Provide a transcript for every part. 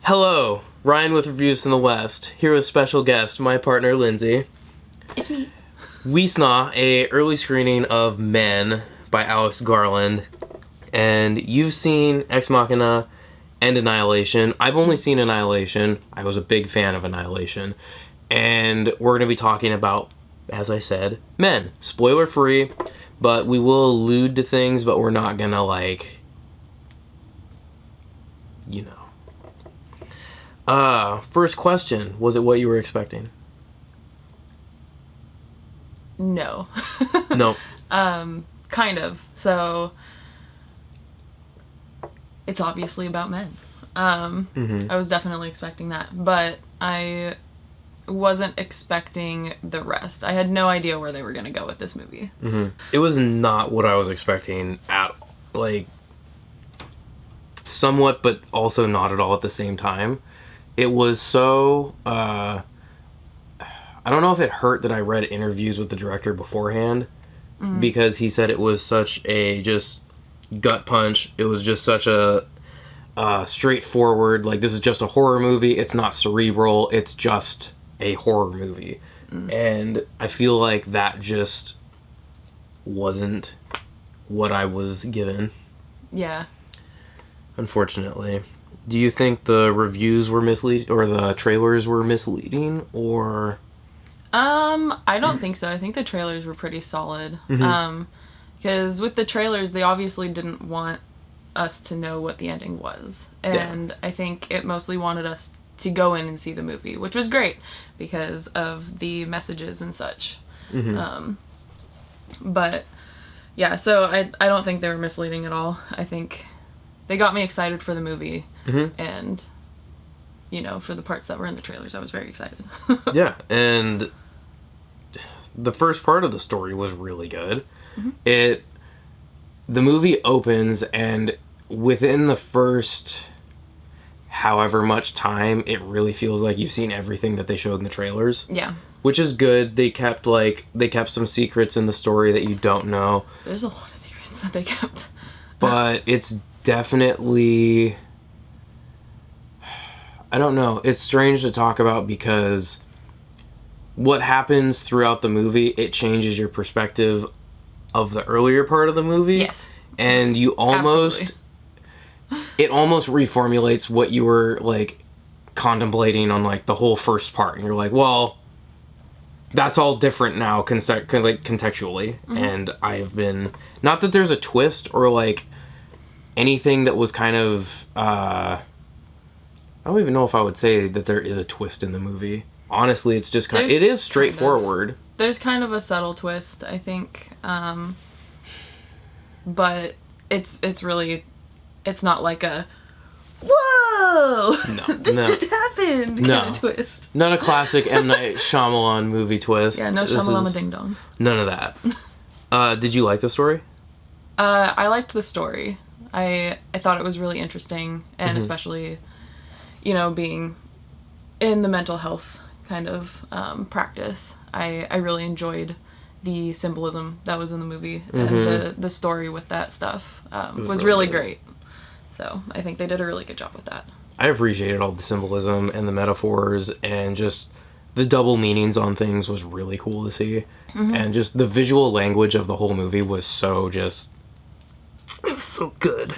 Hello, Ryan with Reviews from the West, here with special guest, my partner Lindsey. It's me. We saw a early screening of Men by Alex Garland, and you've seen Ex Machina and Annihilation. I've only seen Annihilation. I was a big fan of Annihilation. And we're going to be talking about, as I said, Men. Spoiler free, but we will allude to things, but we're not going to, first question, was it what you were expecting? No. No. Kind of. So, it's obviously about men. I was definitely expecting that, but I wasn't expecting the rest. I had no idea where they were going to go with this movie. It was not what I was expecting at, somewhat, but also not at all at the same time. It was so, I don't know if it hurt that I read interviews with the director beforehand, because he said it was such a just gut punch. It was just such a straightforward, this is just a horror movie. It's not cerebral. It's just a horror movie. And I feel like that just wasn't what I was given. Yeah. Unfortunately. Do you think the reviews were misleading, or the trailers were misleading, or? I don't think so. I think the trailers were pretty solid. Because with the trailers, they obviously didn't want us to know what the ending was. And I think it mostly wanted us to go in and see the movie, which was great because of the messages and such. But yeah, so I don't think they were misleading at all. I think they got me excited for the movie, and for the parts that were in the trailers, I was very excited. Yeah, and the first part of the story was really good. The movie opens, and within the first however much time, it really feels like you've seen everything that they showed in the trailers. Yeah. Which is good. They kept some secrets in the story that you don't know. There's a lot of secrets that they kept. But it's definitely, I don't know, it's strange to talk about because what happens throughout the movie, it changes your perspective of the earlier part of the movie. Yes. And you almost, it almost reformulates what you were, contemplating on, the whole first part. And you're like, well, that's all different now, contextually. And I have been, not that there's a twist or, anything that was kind of, I don't even know if I would say that there is a twist in the movie. Honestly, it's just it is straightforward. There's kind of a subtle twist, I think. But it's really, it's not like a, whoa! No. This just happened kind of twist. Not a classic M. Night Shyamalan movie twist. Yeah, no Shyamalama Ding Dong. None of that. Did you like the story? I liked the story. I thought it was really interesting, and especially, being in the mental health kind of practice. I really enjoyed the symbolism that was in the movie, and the story with that stuff was really great. So I think they did a really good job with that. I appreciated all the symbolism and the metaphors, and just the double meanings on things was really cool to see. And just the visual language of the whole movie was so just... It was so good.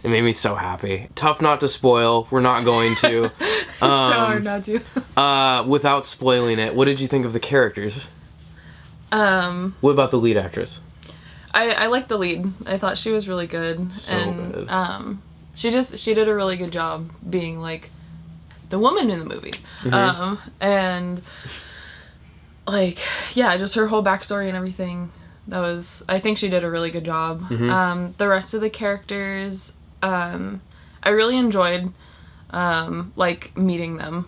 It made me so happy. Tough not to spoil. We're not going to. It's so hard not to. Without spoiling it, what did you think of the characters? What about the lead actress? I liked the lead. I thought she was really good. Good. She did a really good job being the woman in the movie. And just her whole backstory and everything. I think she did a really good job. The rest of the characters, I really enjoyed, meeting them.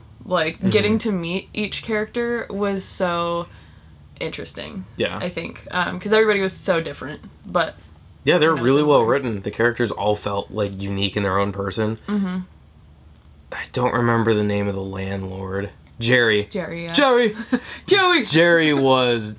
Getting to meet each character was so interesting. Yeah. I think. Because everybody was so different, but... Yeah, they're really well written. The characters all felt, unique in their own person. I don't remember the name of the landlord. Jerry. Jerry, yeah. Jerry! Joey! Jerry was,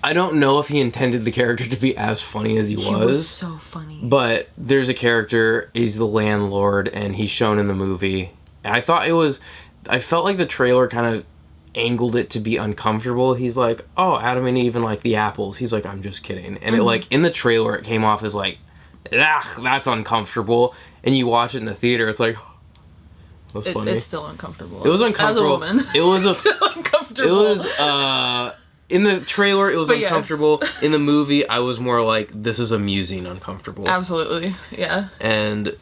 I don't know if he intended the character to be as funny as he was. He was so funny. But there's a character, he's the landlord, and he's shown in the movie. And I felt like the trailer kind of angled it to be uncomfortable. He's like, oh, Adam and Eve and like the apples. He's like, I'm just kidding. And it like, in the trailer, it came off as like, that's uncomfortable. And you watch it in the theater, it's like, that's funny. It's still uncomfortable. It was uncomfortable. As a woman. It was it's still uncomfortable. It was, in the trailer, it was uncomfortable. Yes. In the movie, I was more like, this is amusing uncomfortable. Absolutely, yeah. And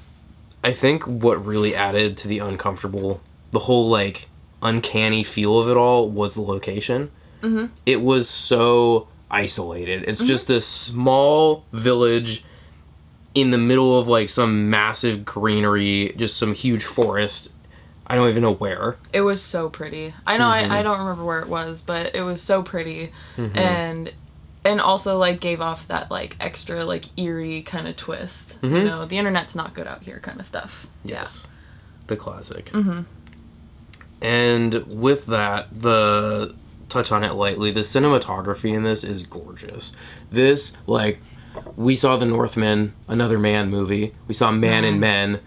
I think what really added to the uncomfortable, the whole, like, uncanny feel of it all was the location. Mm-hmm. It was so isolated. It's just a small village in the middle of, like, some massive greenery, just some huge forest. I don't even know where. It was so pretty. I know I don't remember where it was, but it was so pretty. And also like gave off that like extra like eerie kind of twist. You know, the internet's not good out here kind of stuff. Yes. Yeah. The classic. And with that, the touch on it lightly, the cinematography in this is gorgeous. This, like, we saw The Northman, another Man movie. We saw Man and Men.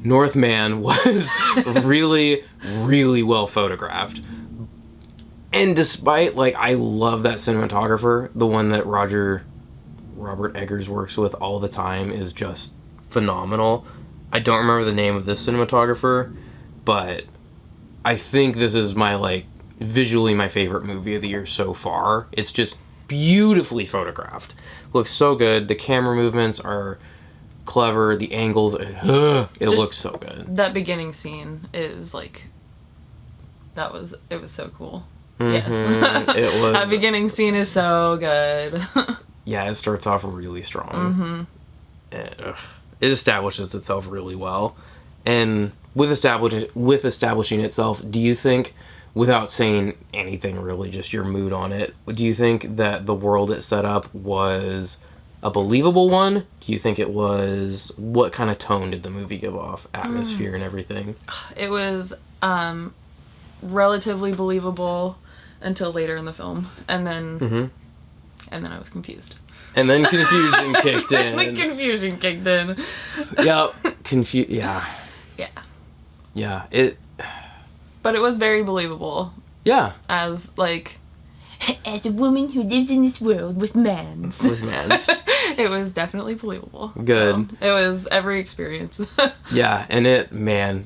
Northman was really, really well photographed. And despite, like, I love that cinematographer, the one that Robert Eggers works with all the time is just phenomenal. I don't remember the name of this cinematographer, but I think this is my, like, visually my favorite movie of the year so far. It's just beautifully photographed. Looks so good. The camera movements are clever. The angles, it looks so good. That beginning scene is like, it was so cool. Yes. It was. That beginning scene is so good. Yeah, it starts off really strong. It establishes itself really well. And with establishing itself, do you think, without saying anything really, just your mood on it, do you think that the world it set up was a believable one? Do you think it was, what kind of tone did the movie give off? Atmosphere and everything? It was relatively believable until later in the film. And then I was confused. And then confusion kicked in. And the confusion kicked in. Yep. Yeah. Yeah. Yeah. But it was very believable. Yeah. As a woman who lives in this world with mans. It was definitely believable. Good. So it was every experience. Yeah, and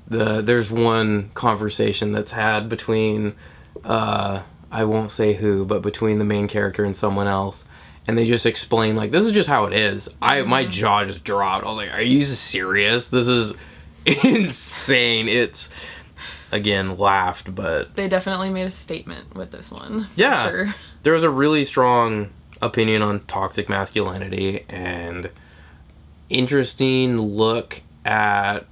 there's one conversation that's had between, I won't say who, but between the main character and someone else. And they just explain, like, this is just how it is. My jaw just dropped. I was like, are you serious? This is insane. It's, again, laughed, but... They definitely made a statement with this one. Yeah. For sure. There was a really strong opinion on toxic masculinity and interesting look at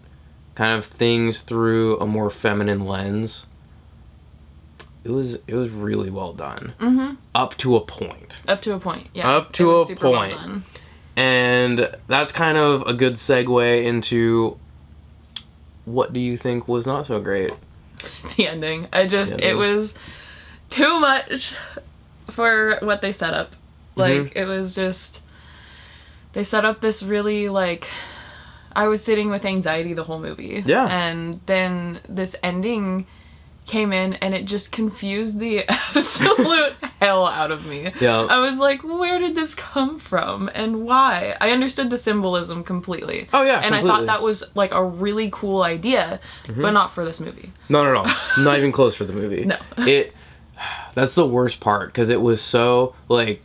kind of things through a more feminine lens. It was really well done. Mm-hmm. Up to a point. Up to a point, yeah. Up to a super point. Well done. And that's kind of a good segue into what do you think was not so great? The ending. It was too much for what they set up. Like, it was just, they set up this really, like, I was sitting with anxiety the whole movie. Yeah. And then this ending came in and it just confused the absolute hell out of me. Yeah. I was like, where did this come from and why? I understood the symbolism completely. Oh, yeah, and completely. I thought that was, like, a really cool idea, but not for this movie. Not at all. Not even close for the movie. No. That's the worst part, because it was so, like,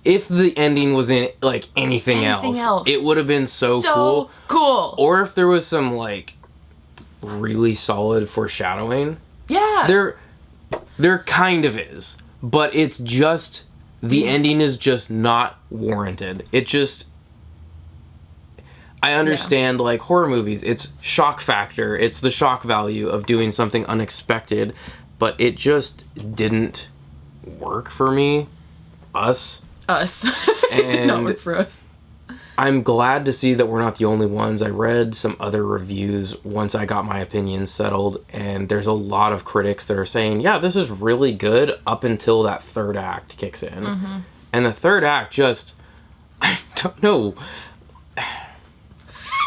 if the ending was in, like, anything else, it would have been so cool. Or if there was some, like, really solid foreshadowing. Yeah. There kind of is, but it's just, the ending is just not warranted. It just, I understand, like, horror movies, it's shock factor, it's the shock value of doing something unexpected, but it just didn't work for me. It did not work for us. I'm glad to see that we're not the only ones. I read some other reviews once I got my opinions settled, and there's a lot of critics that are saying, yeah, this is really good up until that third act kicks in. And the third act just, I don't know.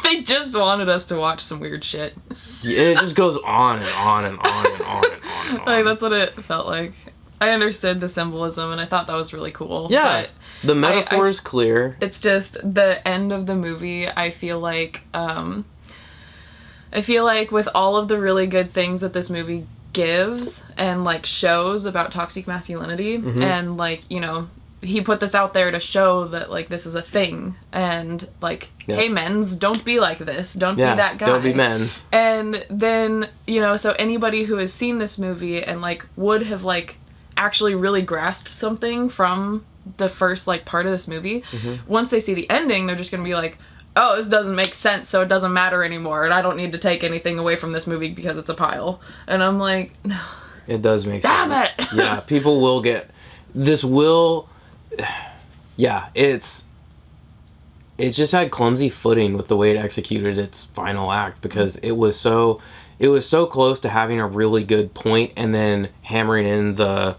They just wanted us to watch some weird shit. Yeah, it just goes on and on and on and on and on and on. Like, that's what it felt like. I understood the symbolism, and I thought that was really cool. Yeah, but the metaphor is clear. It's just the end of the movie, I feel like with all of the really good things that this movie gives and, like, shows about toxic masculinity, and, like, you know, he put this out there to show that, like, this is a thing, and, like, hey, men's, don't be like this. Don't be that guy. Don't be men's. And then, you know, so anybody who has seen this movie and, like, would have, like, actually really grasped something from the first, like, part of this movie, once they see the ending, they're just gonna be like, oh, this doesn't make sense, so it doesn't matter anymore, and I don't need to take anything away from this movie because it's a pile. And I'm like, no. It does make Damn sense. it! Yeah, people will get... This will... Yeah, it just had clumsy footing with the way it executed its final act, because it was so close to having a really good point and then hammering in the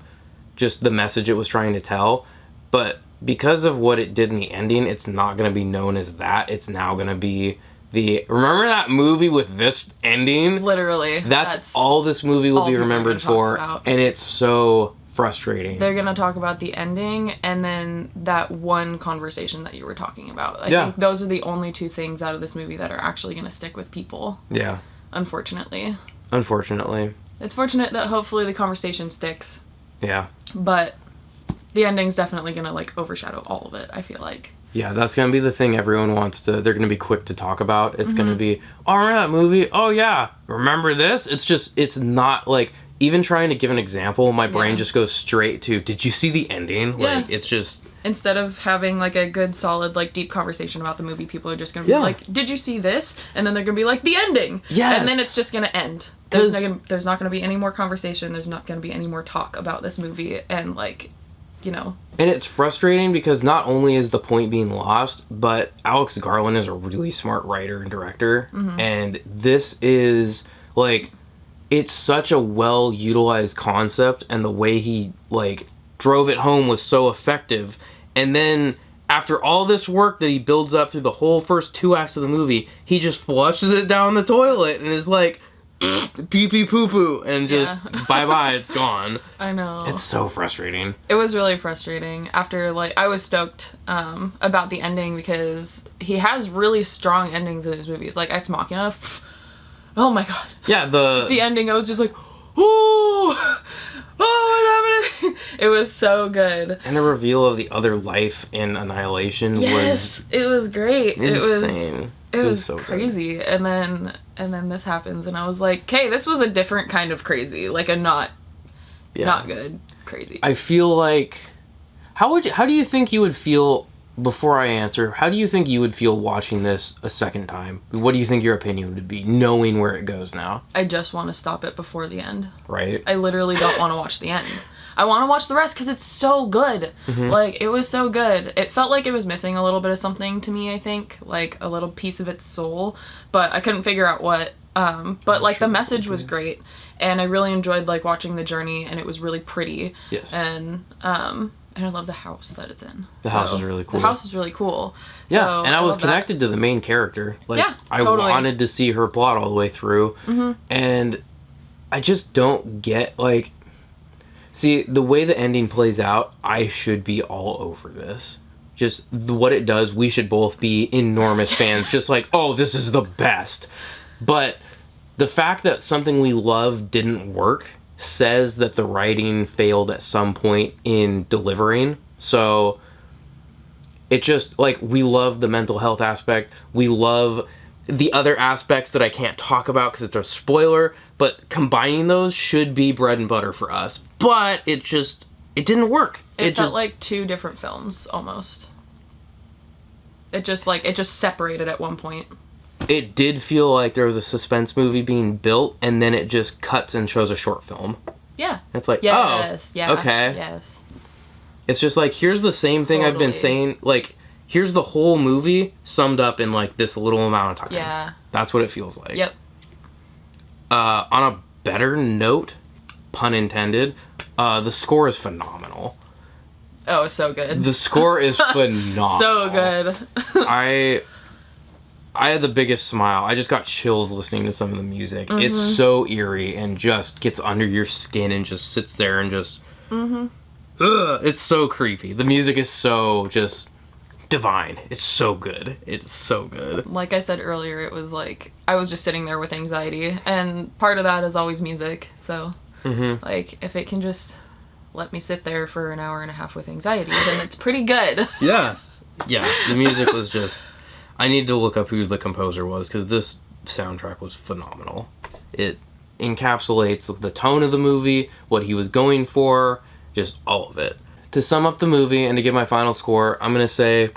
message it was trying to tell. But because of what it did in the ending, it's not going to be known as that. It's now going to be remember that movie with this ending? Literally. That's all this movie will be remembered for. And it's so frustrating. They're going to talk about the ending and then that one conversation that you were talking about. I think those are the only two things out of this movie that are actually going to stick with people. Yeah. Unfortunately. It's fortunate that hopefully the conversation sticks. Yeah. But the ending's definitely going to, like, overshadow all of it, I feel like. Yeah, that's going to be the thing everyone wants to... They're going to be quick to talk about. It's going to be, oh, remember that movie? Oh, yeah. Remember this? It's not, like... Even trying to give an example, my brain just goes straight to, did you see the ending? Yeah. Like, it's just... Instead of having, like, a good, solid, like, deep conversation about the movie, people are just going to be like, did you see this? And then they're going to be like, the ending! Yes! And then it's just going to end. There's not going to be any more conversation. There's not going to be any more talk about this movie. And, like, you know... And it's frustrating because not only is the point being lost, but Alex Garland is a really smart writer and director. And this is, like... It's such a well-utilized concept, and the way he, like, drove it home was so effective. And then, after all this work that he builds up through the whole first 2 acts of the movie, he just flushes it down the toilet and is like, pee-pee poo-poo, and just, bye-bye, it's gone. I know. It's so frustrating. It was really frustrating. After, like, I was stoked about the ending because he has really strong endings in his movies. Like, Ex Machina, oh my god. Yeah, the ending, I was just like, oh, what's happening? It was so good. And the reveal of the other life in Annihilation was... it was great. Insane. It was so crazy. Good. And then this happens, and I was like, okay, this was a different kind of crazy. Like a not good crazy. I feel like... How do you think you would feel... Before I answer, how do you think you would feel watching this a second time? What do you think your opinion would be, knowing where it goes now? I just want to stop it before the end. Right? I literally don't want to watch the end. I want to watch the rest because it's so good. Like, it was so good. It felt like it was missing a little bit of something to me, I think. Like, a little piece of its soul. But I couldn't figure out what. But, like, the message was great. And I really enjoyed, like, watching the journey. And it was really pretty. Yes. And I love the house that it's in. The house is really cool. The house is really cool. Yeah, so, and I was connected to the main character. Like, I wanted to see her plot all the way through. And I just don't get, like... See, the way the ending plays out, I should be all over this. Just what it does, we should both be enormous fans. Just like, oh, this is the best. But the fact that something we love didn't work... says that the writing failed at some point in delivering. So it just, like, we love the mental health aspect. We love the other aspects that I can't talk about because it's a spoiler, but combining those should be bread and butter for us. But it didn't work. It felt like 2 different films, almost. It just separated at one point. It did feel like there was a suspense movie being built, and then it just cuts and shows a short film. Yeah. It's like, okay. Yes. It's just like, here's the same thing I've been saying, like, here's the whole movie summed up in, like, this little amount of time. Yeah. That's what it feels like. Yep. On a better note, pun intended, the score is phenomenal. Oh, so good. The score is phenomenal. So good. I had the biggest smile. I just got chills listening to some of the music. It's so eerie and just gets under your skin and just sits there and just... it's so creepy. The music is so just divine. It's so good. It's so good. Like I said earlier, it was like I was just sitting there with anxiety, and part of that is always music. So, like, if it can just let me sit there for an hour and a half with anxiety, then it's pretty good. Yeah. The music was just... I need to look up who the composer was, because this soundtrack was phenomenal. It encapsulates the tone of the movie, what he was going for, just all of it. To sum up the movie and to give my final score, I'm going to say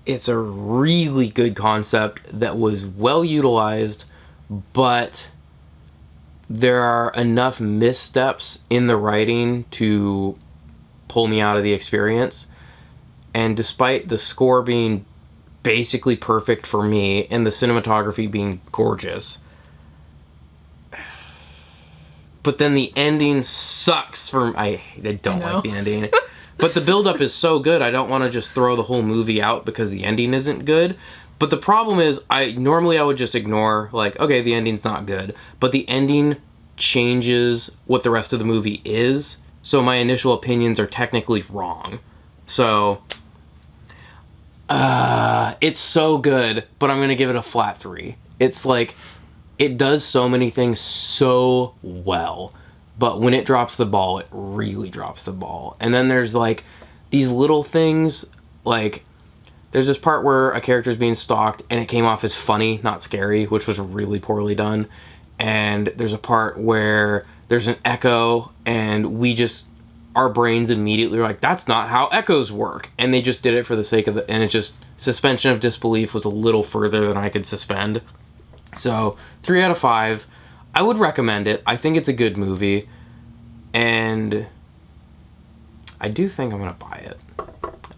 it's a really good concept that was well utilized, but there are enough missteps in the writing to pull me out of the experience. And despite the score being basically perfect for me and the cinematography being gorgeous, but then the ending sucks for... I don't like the ending. But the build-up is so good, I don't want to just throw the whole movie out because the ending isn't good. But the problem is, normally I would just ignore, like, okay, the ending's not good. But the ending changes what the rest of the movie is, so my initial opinions are technically wrong. So... it's so good, but I'm gonna give it a flat 3. It's like, it does so many things so well, but when it drops the ball, it really drops the ball. And then there's like these little things, like there's this part where a character's being stalked and it came off as funny, not scary, which was really poorly done. And there's a part where there's an echo and our brains immediately are like, that's not how echoes work. And they just did it for the sake of and it just, suspension of disbelief was a little further than I could suspend. So, 3 out of 5. I would recommend it. I think it's a good movie. And I do think I'm going to buy it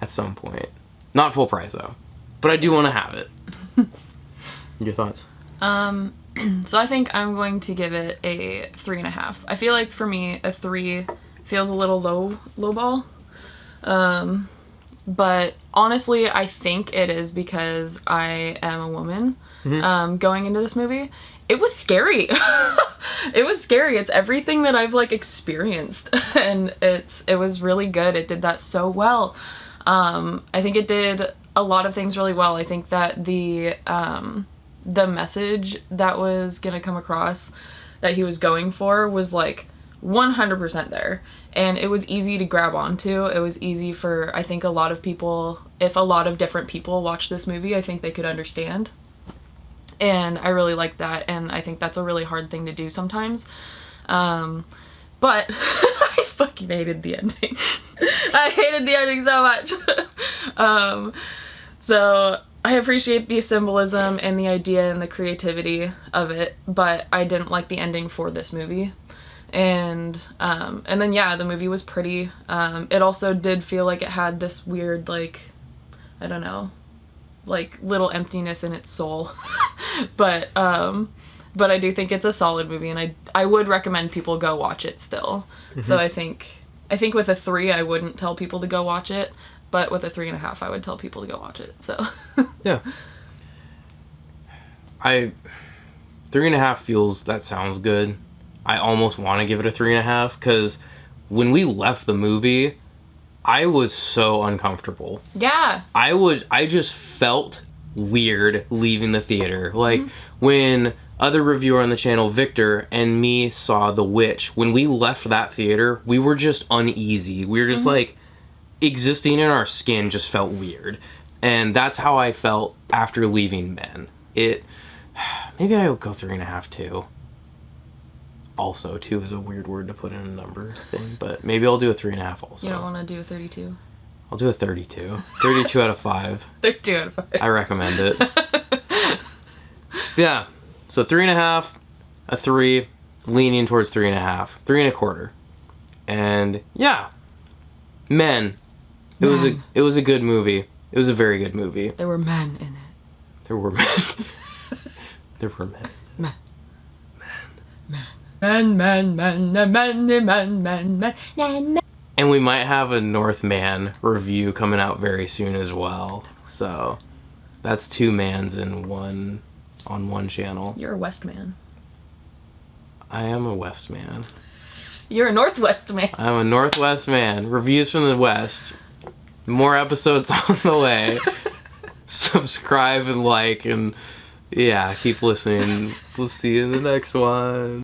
at some point. Not full price, though. But I do want to have it. Your thoughts? So I think I'm going to give it a 3.5. I feel like for me, a 3 feels a little low ball. But honestly, I think it is because I am a woman. Going into this movie, it was scary. It was scary. It's everything that I've like experienced, and it was really good. It did that so well. I think it did a lot of things really well. I think that the message that was gonna come across that he was going for was like 100% there, and it was easy to grab onto. It was easy for, I think, a lot of people. If a lot of different people watched this movie, I think they could understand. And I really like that, and I think that's a really hard thing to do sometimes. But I fucking hated the ending. I hated the ending so much. So I appreciate the symbolism and the idea and the creativity of it, but I didn't like the ending for this movie. And then yeah, the movie was pretty. It also did feel like it had this weird, like, I don't know, like little emptiness in its soul. But I do think it's a solid movie, and I would recommend people go watch it still. So I think with a 3 I wouldn't tell people to go watch it, but with a 3.5 I would tell people to go watch it. So yeah, 3.5 that sounds good. I almost want to give it a 3.5 because when we left the movie, I was so uncomfortable. Yeah. I just felt weird leaving the theater. Like when other reviewer on the channel, Victor, and me saw The Witch, when we left that theater, we were just uneasy. We were just like, existing in our skin just felt weird. And that's how I felt after leaving Men. Maybe I would go 3.5 too. Also, 2 is a weird word to put in a number thing, but maybe I'll do a 3.5 also. You don't want to do a 32? I'll do a 32. 32 out of 5. 32 out of 5. I recommend it. Yeah. So 3.5, a 3, leaning towards 3.5, 3.25. And yeah. Men. It was a good movie. It was a very good movie. There were men in it. There were men. There were men. Men. Men. Men, men, men, men, men, men, men, men, men. And we might have a Northman review coming out very soon as well. So that's 2 mans in one on one channel. You're a West man. I am a West man. You're a Northwest man. I'm a Northwest man. Reviews from the West. More episodes on the way. Subscribe and like and yeah, keep listening. We'll see you in the next one.